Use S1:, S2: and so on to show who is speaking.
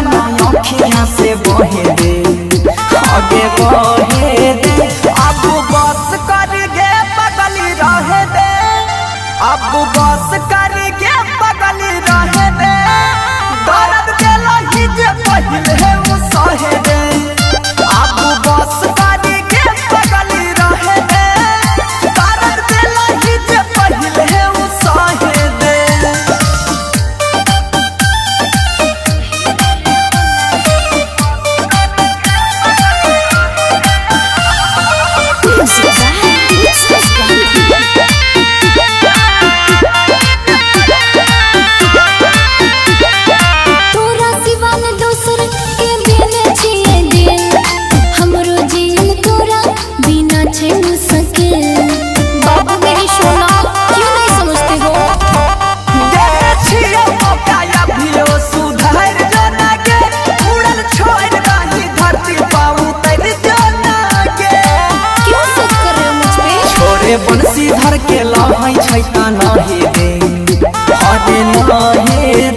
S1: से बहे दे आगे बहे दे अब बस कर गे बगली रहे दे अब बस कर गे बगली रहे दे दर्द देला ही जे पहिले है वो सहे दे अब बस कर गे बगली रहे दे दर्द देला ही जे पहिले है वो सहे दे। बंसी धर के लहै छैता नहे दे अरे नहे